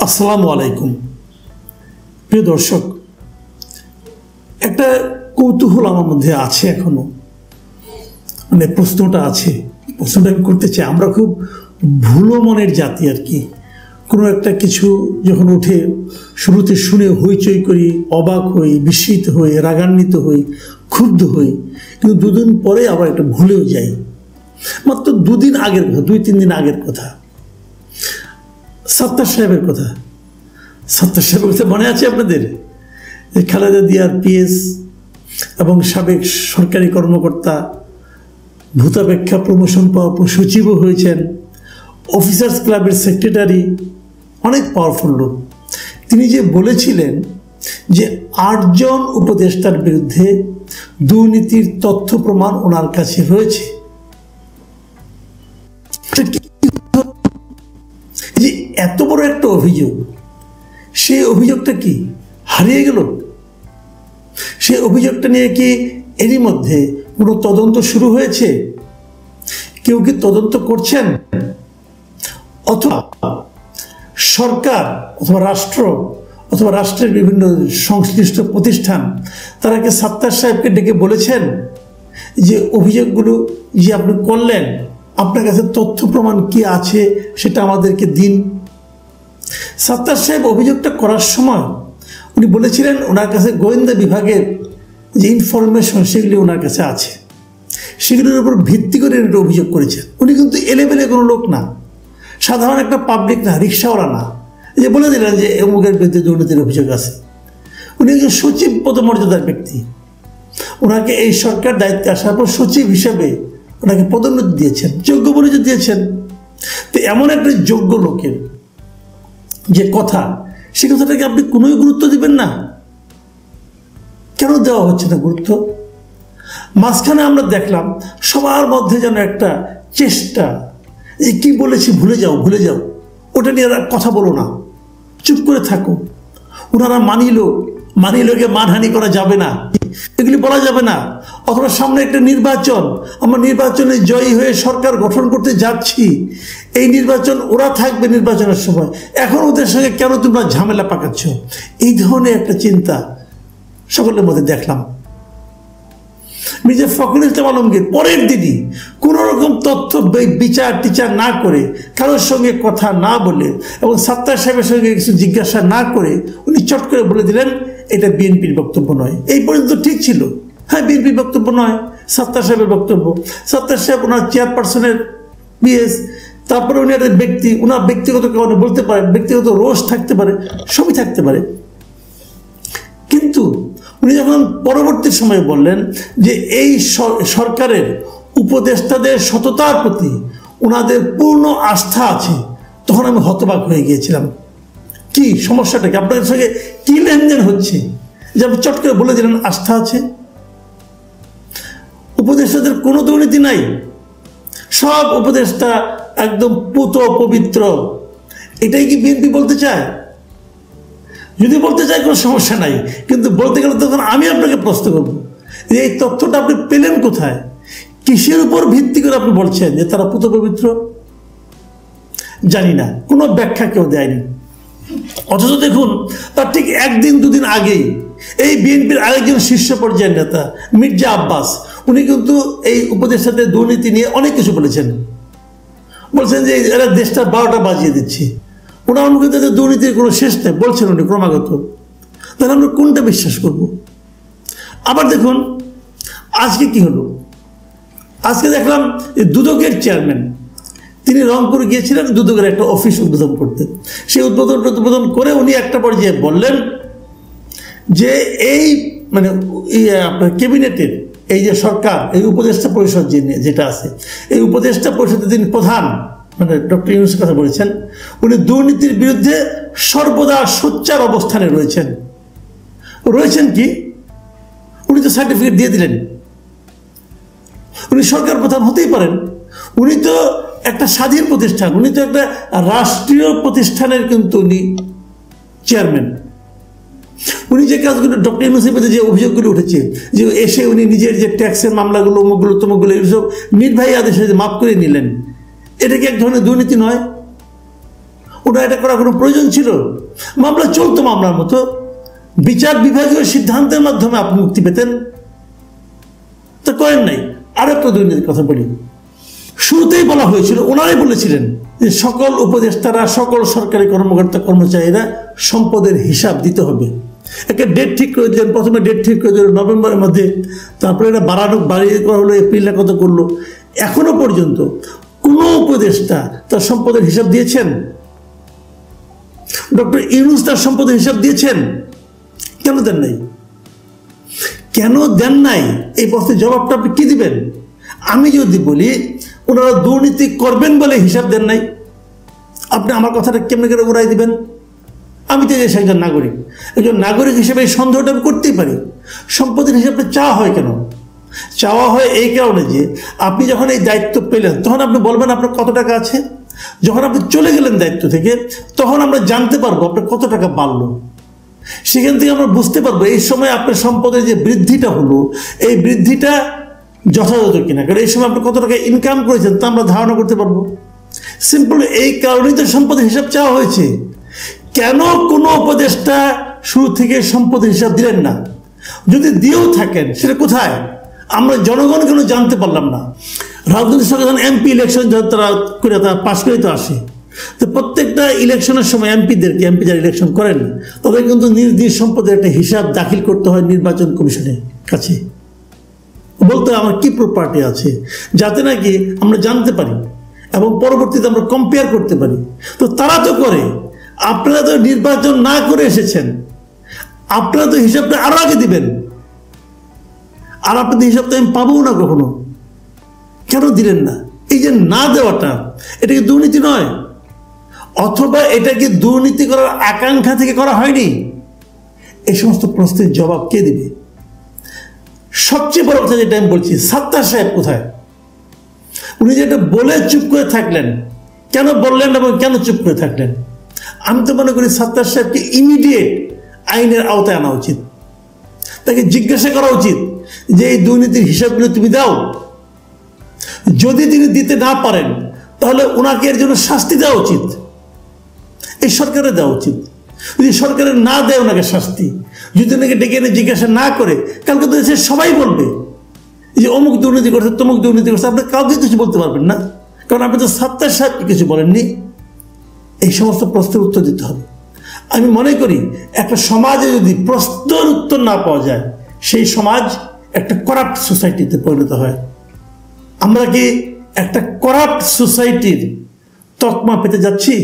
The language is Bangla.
আসসালামু আলাইকুম প্রিয় দর্শক, একটা কৌতূহল আমার মধ্যে আছে এখনো, মানে প্রশ্নটা আছে, প্রশ্নটা আমি করতে চাই। আমরা খুব ভুলো মনের জাতি আর কি। কোনো একটা কিছু যখন উঠে শুরুতে শুনে হইচই করি, অবাক হই, বিস্মিত হই, রাগান্বিত হই, ক্ষুব্ধ হই, কিন্তু দুদিন পরে আবার একটা ভুলেও যাই। মাত্র দুদিন আগের কথা, 2-3 দিন আগের কথা, সাত্তার সাহেবের কথা। সাত্তার সাহেবের কথা মনে আছে আপনাদের? খালেদা জিয়ার পিএস এবং সাবেক সরকারি কর্মকর্তা, ভূতাপেক্ষা প্রমোশন পাওয়া সচিবও হয়েছেন, অফিসার্স ক্লাবের সেক্রেটারি, অনেক পাওয়ারফুল লোক। তিনি যে বলেছিলেন যে 8 জন উপদেষ্টার বিরুদ্ধে দুর্নীতির তথ্য প্রমাণ ওনার কাছে রয়েছে। যে এত বড় একটা অভিযোগ, সেই অভিযোগটা কি হারিয়ে গেল? সেই অভিযোগটা নিয়ে কি এরই মধ্যে কোনো তদন্ত শুরু হয়েছে? কেউ কি তদন্ত করছেন? অথবা সরকার অথবা রাষ্ট্র অথবা রাষ্ট্রের বিভিন্ন সংশ্লিষ্ট প্রতিষ্ঠান তারা কি সাত্তার সাহেবকে ডেকে বলেছেন যে অভিযোগগুলো যে আপনি করলেন, আপনার কাছে তথ্য প্রমাণ কি আছে সেটা আমাদেরকে দিন? সাত্তার সাহেব অভিযোগটা করার সময় উনি বলেছিলেন ওনার কাছে গোয়েন্দা বিভাগের যে ইনফরমেশন সেগুলি ওনার কাছে আছে, সেগুলোর উপর ভিত্তি করে এটা অভিযোগ করেছেন। উনি কিন্তু এলেবেলে কোনো লোক না, সাধারণ একটা পাবলিক না, রিক্সাওয়ালা না, যে বলে দিলেন যে অমুকের বিরুদ্ধে দুর্নীতির অভিযোগ আছে। উনি একজন সচিব পদমর্যাদার ব্যক্তি। ওনাকে এই সরকার দায়িত্বে আসার পর সচিব হিসেবে ওনাকে পদোন্নতি দিয়েছেন, যোগ্য বলে যে দিয়েছেন। তো এমন একটা যোগ্য লোকের যে কথা, সে কথাটাকে আপনি কোনোই গুরুত্ব দিবেন না? কেন দেওয়া হচ্ছে না গুরুত্ব? মাঝখানে আমরা দেখলাম সবার মধ্যে যেন একটা চেষ্টা, এই কি বলেছি ভুলে যাও, ভুলে যাও, ওটা নিয়ে কথা বলো না, চুপ করে থাকো। ওনারা মানিলোকে মানহানি করা যাবে না, এগুলি বলা যাবে না। অথবা সামনে একটা নির্বাচন, আমরা নির্বাচনে জয়ী হয়ে সরকার গঠন করতে যাচ্ছি, এই নির্বাচন ওরা থাকবে নির্বাচনের সময়, এখন ওদের সঙ্গে কেন তোমরা ঝামেলা পাকাচ্ছ? এই ধরনের একটা চিন্তা সকলের মধ্যে দেখলাম। মির্জা ফখরুল ইসলাম আলমগীর পরের দিনই কোনো রকম তথ্য বিচার টিচার না করে, কারোর সঙ্গে কথা না বলে এবং সাত্তার সাহেবের সঙ্গে কিছু জিজ্ঞাসা না করে উনি চট করে বলে দিলেন এটা বিএনপির বক্তব্য নয়। এই পর্যন্ত ঠিক ছিল, হ্যাঁ বিএনপির বক্তব্য নয়, সাত্তার সাহেবের বক্তব্য। সাত্তার সাহেব ওনার চেয়ারপারসনের পিএস, তারপরে উনি একটা ব্যক্তি, ওনার ব্যক্তিগত কারণে বলতে পারেন, ব্যক্তিগত রোষ থাকতে পারে, সবই থাকতে পারে। কিন্তু উনি যখন পরবর্তী সময়ে বললেন যে এই সরকারের উপদেষ্টাদের সততার প্রতি ওনাদের পূর্ণ আস্থা আছে, তখন আমি হতবাক হয়ে গিয়েছিলাম। কি সমস্যাটা কি? আপনাদের সঙ্গে কি লেনদেন হচ্ছে যে আপনি চট করে বলে দিলেন আস্থা আছে? উপদেষ্টাদের কোনো দুর্নীতি নাই, সব উপদেষ্টা একদম পুত পবিত্র। এটাই কি বিএনপি বলতে চায়? যদি বলতে চাই কোনো সমস্যা নাই, কিন্তু বলতে গেলে তখন আমি আপনাকে প্রশ্ন করব যে এই তথ্যটা আপনি পেলেন কোথায়? কিসের উপর ভিত্তি করে আপনি বলছেন যে তারা পুত পবিত্র? জানি না, কোনো ব্যাখ্যা কেউ দেয়নি। অথচ দেখুন তার ঠিক 1-2 দিন আগেই এই বিএনপির আরেকজন শীর্ষ পর্যায়ের নেতা মির্জা আব্বাস, উনি কিন্তু এই উপদেষ্টাদের দুর্নীতি নিয়ে অনেক কিছু বলেছেন যে এরা দেশটা 12টা বাজিয়ে দিচ্ছে, ওনার অনুভূতিতে দুর্নীতির কোনো শেষ নেই বলছেন উনি ক্রমাগত। তাহলে আমরা কোনটা বিশ্বাস করব? আবার দেখুন আজকে কি হলো। আজকে দেখলাম দুদকের চেয়ারম্যান তিনি রংপুর গিয়েছিলেন দুদকের একটা অফিস উদ্বোধন করতে। সেই উদ্বোধন করে উনি একটা পর্যায়ে বললেন যে এই মানে আপনার ক্যাবিনেটের এই যে সরকার, এই উপদেষ্টা পরিষদ যেটা আছে, এই উপদেষ্টা পরিষদের তিনি প্রধান মানে ডক্টর ইউনূসের কথা বলেছেন, উনি দুর্নীতির বিরুদ্ধে সর্বদা সোচ্চার অবস্থানে রয়েছেন কি? উনি তো সার্টিফিকেট দিয়ে দিলেন, উনি সরকার প্রধান হতেই পারেন, উনি তো একটা স্বাধীন প্রতিষ্ঠান, উনি তো একটা রাষ্ট্রীয় প্রতিষ্ঠানের কিন্তু উনি চেয়ারম্যান। উনি যে কাজগুলো ডক্টর ইউনূসের বিরুদ্ধে যে অভিযোগগুলো উঠেছে, যে এসে উনি নিজের যে ট্যাক্সের মামলাগুলো অমুকগুলো তমুকগুলো এইসব নির্বাহী আদেশে মাফ করে নিলেন, এটা কি এক ধরনের দুর্নীতি নয়? ওটা এটা করার কোনো প্রয়োজন ছিল? মামলা চলতো মামলার মতো, বিচার বিভাগীয় সিদ্ধান্তের মাধ্যমে আপনি মুক্তি পেতেন, তা করেন নাই। আর একটা দুর্নীতির কথা বলি। শুরুতেই বলা হয়েছিল, ওনারাই বলেছিলেন যে সকল উপদেষ্টারা, সকল সরকারি কর্মকর্তা কর্মচারীরা সম্পদের হিসাব দিতে হবে। একটা ডেট ঠিক করে দিলেন, প্রথমে ডেট ঠিক করে দিলেন নভেম্বরের মধ্যে, তারপরে এটা বাড়িয়ে করা হলো, এপ্রিলে কত করলো। এখনো পর্যন্ত কোনো উপদেষ্টা তার সম্পদের হিসাব দিয়েছেন? ডক্টর ইউনূস তার সম্পদের হিসাব দিয়েছেন? কেন দেন নাই? কেন দেন নাই এই প্রশ্নের জবাবটা আপনি কি দিবেন? আমি যদি বলি ওনারা দুর্নীতি করবেন বলে হিসাব দেন নাই, আপনি আমার কথাটা কেমনে করে উড়াই দিবেন? আমি তো দেশের একজন নাগরিক, একজন নাগরিক হিসেবে এই সন্দেহটা আমি করতেই পারি। সম্পদের হিসাবটা চাওয়া হয় কেন? চাওয়া হয় এই কারণে যে আপনি যখন এই দায়িত্ব পেলেন তখন আপনি বলবেন আপনার কত টাকা আছে। যখন আপনি চলে গেলেন দায়িত্ব থেকে, তখন আমরা জানতে পারবো আপনার কত টাকা বাড়লো। সেখান থেকে আমরা বুঝতে পারবো এই সময় আপনার সম্পদের যে বৃদ্ধিটা হলো, এই বৃদ্ধিটা যথাযথ কিনা। কারণ এই সময় আপনি কত টাকা ইনকাম করেছেন তা আমরা ধারণা করতে পারবো। সিম্পল এই কারণেই তো সম্পদের হিসাব চাওয়া হয়েছে। কেন কোনো উপদেষ্টা শুরু থেকে সম্পদের হিসাব দিলেন না? যদি দিয়েও থাকেন সেটা কোথায়? আমরা জনগণ কেন জানতে পারলাম না? রাজনৈতিক সরকার এমপি ইলেকশন তারা করে, তারা পাশ করে তো আসে, তো প্রত্যেকটা ইলেকশনের সময় এমপি যারা ইলেকশন করেন তাদের কিন্তু নিজ নিজ সম্পদের একটা হিসাব দাখিল করতে হয় নির্বাচন কমিশনের কাছে, বলতে আমার কি প্রপার্টি আছে, যাতে নাকি আমরা জানতে পারি এবং পরবর্তীতে আমরা কম্পেয়ার করতে পারি। তো তারা তো করে, আপনারা তো নির্বাচন না করে এসেছেন, আপনারা তো হিসাবটা আরো আগে দিবেন, আর আপনাদের হিসাবটা আমি পাবো না কখনো। কেন দিলেন না? এই যে না দেওয়াটা, এটা কি দুর্নীতি নয়? অথবা এটা কি দুর্নীতি করার আকাঙ্ক্ষা থেকে করা হয়নি? এই সমস্ত প্রশ্নের জবাব কে দিবে? সবচেয়ে বড় কথা যেটা আমি বলছি, সাত্তার সাহেব কোথায়? উনি যেটা বলে চুপ করে থাকলেন, কেন বললেন এবং কেন চুপ করে থাকলেন? আমি তো মনে করি সাত্তার সাহেবকে ইমিডিয়েট আইনের আওতায় আনা উচিত। তাকে জিজ্ঞাসা করা উচিত যে এই দুর্নীতির হিসাবগুলো তুমি দাও। যদি তিনি দিতে না পারেন তাহলে ওনাকে এর জন্য শাস্তি দেওয়া উচিত, এই সরকারের দেওয়া উচিত। যদি সরকারের না দেয় ওনাকে শাস্তি, যদি ওনাকে ডেকে এনে জিজ্ঞাসা না করে, কালকে তো দেশের সবাই বলবে যে অমুক দুর্নীতি করছে, তমুক দুর্নীতি করছে, আপনি কাউকে কিছু বলতে পারবেন না, কারণ আপনি তো সাত্তার সাহেবকে কিছু বলেননি। এই সমস্ত প্রশ্নের উত্তর দিতে হবে। আমি মনে করি একটা সমাজে যদি প্রশ্নের উত্তর না পাওয়া যায়, সেই সমাজ একটা করাপ্ট সোসাইটিতে পরিণত হয়। আমরা কি একটা করাপ্ট সোসাইটির তকমা পেতে যাচ্ছি?